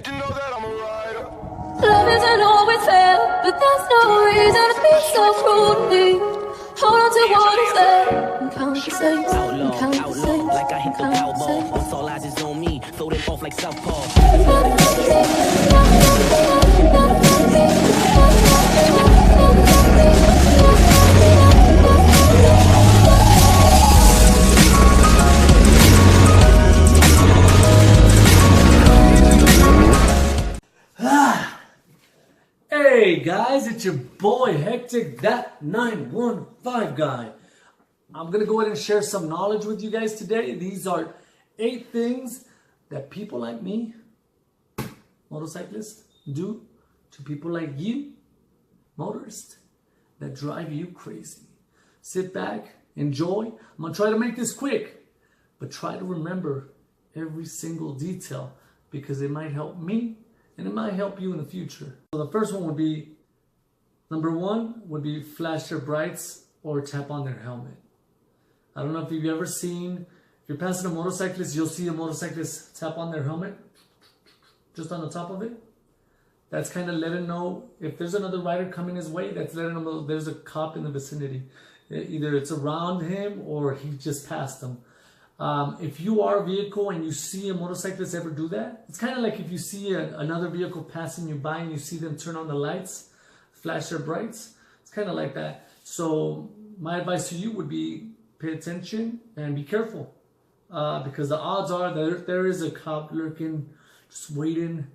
need to know that I'm a rider. Love isn't always fair, but that's no reason to be so cruel to me. Hold on to what is there and count the saints, and count the saints, like I hit the and count the Powerball. saints. All eyes is on me, floating off like Southpaw. Hey guys, it's your boy Hectic, that 915 guy. I'm gonna go ahead and share some knowledge with you guys today. These are 8 things that people like me, motorcyclists, do to people like you, motorists, that drive you crazy. Sit back, enjoy. I'm gonna try to make this quick, but try to remember every single detail because it might help me and it might help you in the future. So the first one would be, number 1 would be flash their brights or tap on their helmet. I don't know if you've ever seen, if you're passing a motorcyclist, you'll see a motorcyclist tap on their helmet, just on the top of it. That's kind of letting know if there's another rider coming his way, that's letting them know there's a cop in the vicinity. Either it's around him or he just passed them. If you are a vehicle and you see a motorcyclist ever do that, it's kind of like if you see another vehicle passing you by and you see them turn on the lights, flash their brights. It's kind of like that. So my advice to you would be pay attention and be careful because the odds are that there is a cop lurking, just waiting,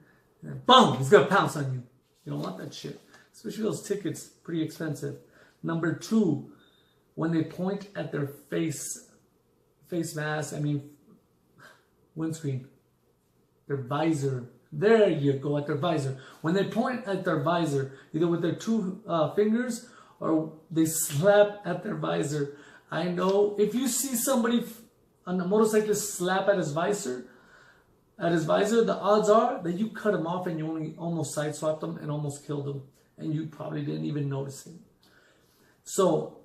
and boom, he's gonna pounce on you. You don't want that shit, especially those tickets, pretty expensive. Number 2, when they point at their face mask, windscreen, their visor. There you go, at their visor. When they point at their visor, either with their 2 fingers or they slap at their visor. I know if you see somebody on a motorcyclist slap at his visor, the odds are that you cut him off and you only almost sideswiped him and almost killed him, and you probably didn't even notice it. So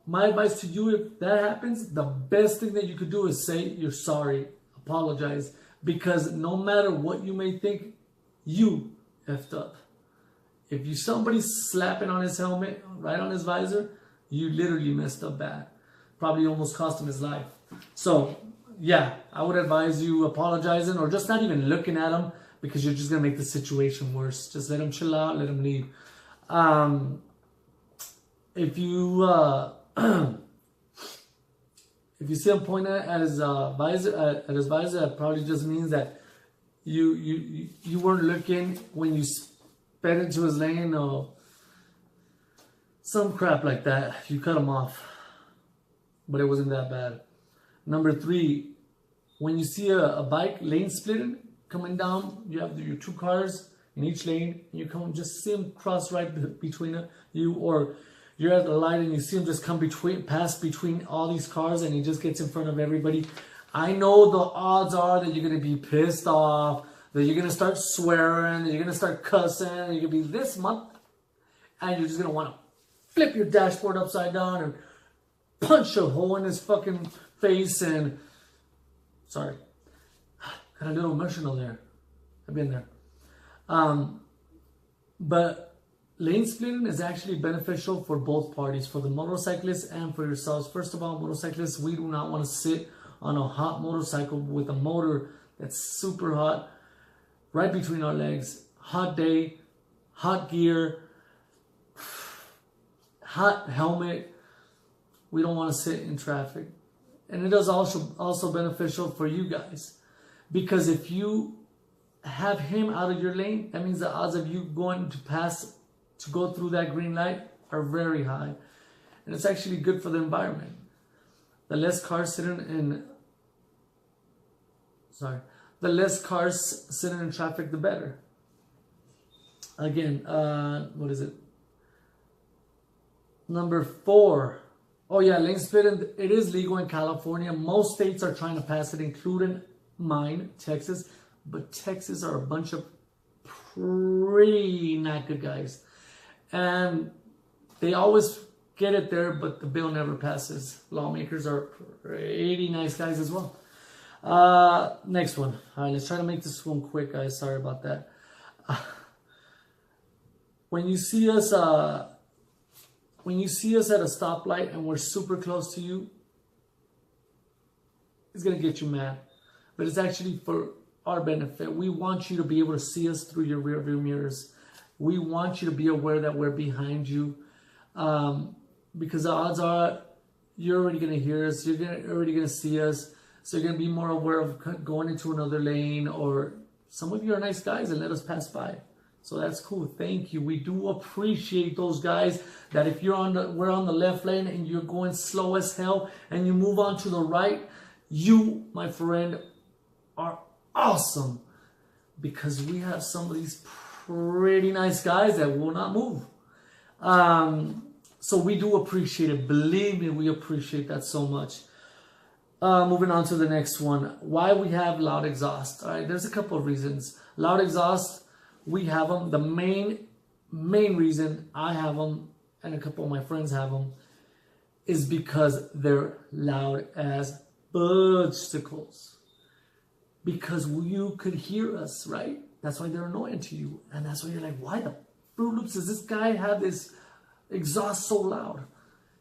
my advice to you, if that happens, the best thing that you could do is say you're sorry, apologize, because no matter what you may think, you effed up. If you somebody slapping on his helmet, right on his visor, you literally messed up bad. Probably almost cost him his life. So yeah, I would advise you apologizing or just not even looking at him because you're just gonna make the situation worse. Just let him chill out, let him leave. If you see him pointing at his visor, that probably just means that you weren't looking when you sped into his lane or some crap like that. You cut him off, but it wasn't that bad. Number 3, when you see a bike lane splitting coming down, you have your 2 cars in each lane, and you come just see them cross right between you, or you're at the light and you see him just pass between all these cars and he just gets in front of everybody. I know the odds are that you're going to be pissed off, that you're going to start swearing, that you're going to start cussing, and you're going to be this month, and you're just going to want to flip your dashboard upside down and punch a hole in his fucking face and... Sorry. Got a little emotional there. I've been there. But lane splitting is actually beneficial for both parties, for the motorcyclists and for yourselves. First of all, motorcyclists, we do not want to sit on a hot motorcycle with a motor that's super hot right between our legs. Hot day, hot gear, hot helmet. We don't want to sit in traffic. And it is also beneficial for you guys, because if you have him out of your lane, that means the odds of you going to go through that green light are very high. And it's actually good for the environment. The less cars sitting in traffic, the better. Again, what is it? Number 4. Oh yeah, lane splitting, it is legal in California. Most states are trying to pass it, including mine, Texas. But Texas are a bunch of pretty not good guys. And they always get it there, but the bill never passes. Lawmakers are pretty nice guys as well. Next one. All right, let's try to make this one quick, guys. Sorry about that. When you see us at a stoplight and we're super close to you, it's gonna get you mad. But it's actually for our benefit. We want you to be able to see us through your rear view mirrors. We want you to be aware that we're behind you. Because the odds are you're already gonna hear us, already gonna see us. So you're gonna be more aware of going into another lane, or some of you are nice guys and let us pass by. So that's cool. Thank you. We do appreciate those guys that if we're on the left lane and you're going slow as hell and you move on to the right, you, my friend, are awesome, because we have some of these pretty nice guys that will not move. So we do appreciate it. Believe me, we appreciate that so much. Moving on to the next one. Why we have loud exhaust. All right, there's a couple of reasons. Loud exhaust, we have them. The main reason I have them and a couple of my friends have them is because they're loud as budgesicles. Because you could hear us, right? That's why they're annoying to you. And that's why you're like, why the Fruit Loops does this guy have this exhaust so loud?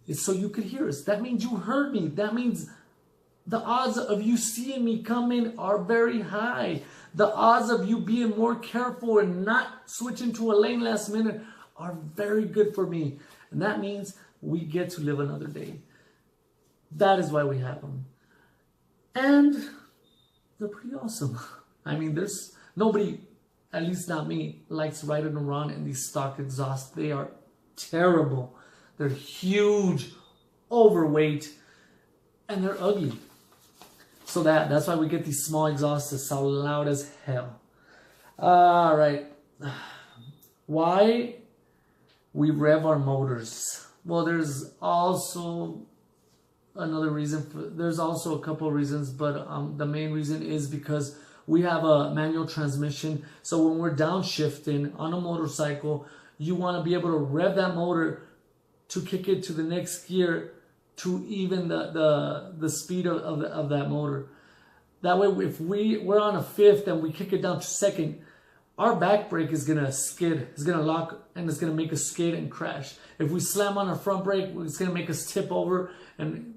It's so you could hear us. That means you heard me. That means the odds of you seeing me coming are very high. The odds of you being more careful and not switching to a lane last minute are very good for me. And that means we get to live another day. That is why we have them. And they're pretty awesome. I mean, there's nobody, at least not me, likes riding around in these stock exhausts. They are terrible. They're huge, overweight, and they're ugly. So that's why we get these small exhausts that sound loud as hell. All right. Why we rev our motors? Well, there's also another reason. There's also a couple of reasons, but the main reason is because we have a manual transmission. So when we're downshifting on a motorcycle, you want to be able to rev that motor to kick it to the next gear to even the speed of that motor. That way, if we're on a fifth and we kick it down to second, our back brake is gonna skid, it's gonna lock, and it's gonna make us skid and crash. If we slam on our front brake, it's gonna make us tip over and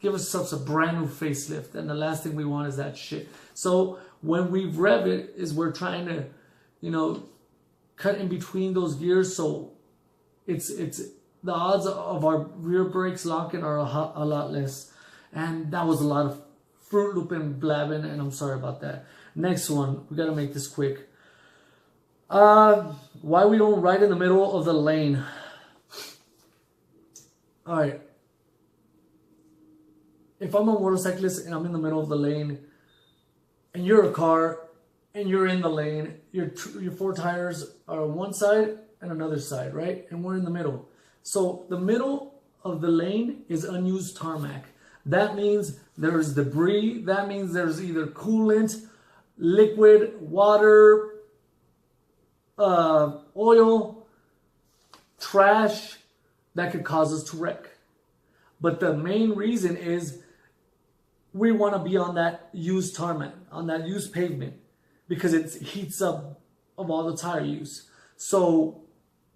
give ourselves a brand new facelift. And the last thing we want is that shit. So when we rev it, is we're trying to, cut in between those gears. So it's the odds of our rear brakes locking are a lot less. And that was a lot of Fruit Loop and blabbing, and I'm sorry about that. Next one, we gotta make this quick. Why we don't ride in the middle of the lane. All right. If I'm a motorcyclist and I'm in the middle of the lane, and you're a car and you're in the lane, your four tires are on one side and another side, right? And we're in the middle. So the middle of the lane is unused tarmac. That means there's debris. That means there's either coolant, liquid, water, oil, trash that could cause us to wreck. But the main reason is we want to be on that used tarmac, on that used pavement, because it heats up of all the tire use. So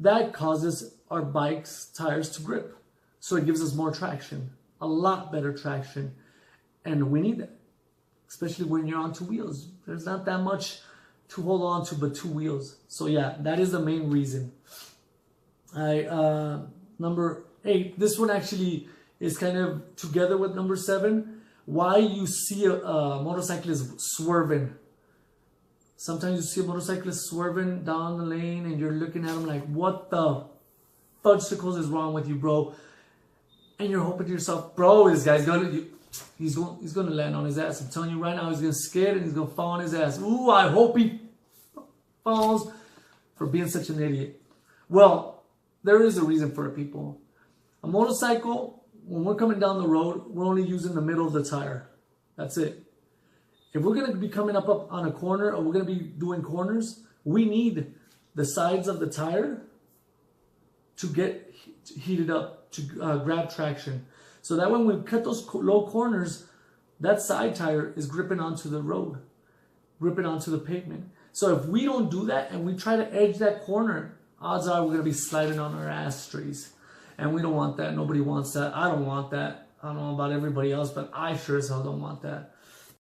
that causes our bike's tires to grip. So it gives us more traction, a lot better traction. And we need that, especially when you're on two wheels. There's not that much to hold on to but two wheels. So yeah, that is the main reason. Number 8, this one actually is kind of together with number 7. Why you see a motorcyclist swerving. Sometimes you see a motorcyclist swerving down the lane and you're looking at him like, what the fudgesicles is wrong with you, bro? And you're hoping to yourself, bro, this guy's he's gonna land on his ass. I'm telling you right now, he's gonna skid and he's gonna fall on his ass. Ooh, I hope he falls for being such an idiot. Well, there is a reason for it, people. A motorcycle, when we're coming down the road, we're only using the middle of the tire. That's it. If we're going to be coming up on a corner or we're going to be doing corners, we need the sides of the tire to get heated up, to grab traction. So that when we cut those low corners, that side tire is gripping onto the road, gripping onto the pavement. So if we don't do that and we try to edge that corner, odds are we're going to be sliding on our ass strays. And we don't want that. Nobody wants that. I don't want that. I don't know about everybody else, but I sure as hell don't want that.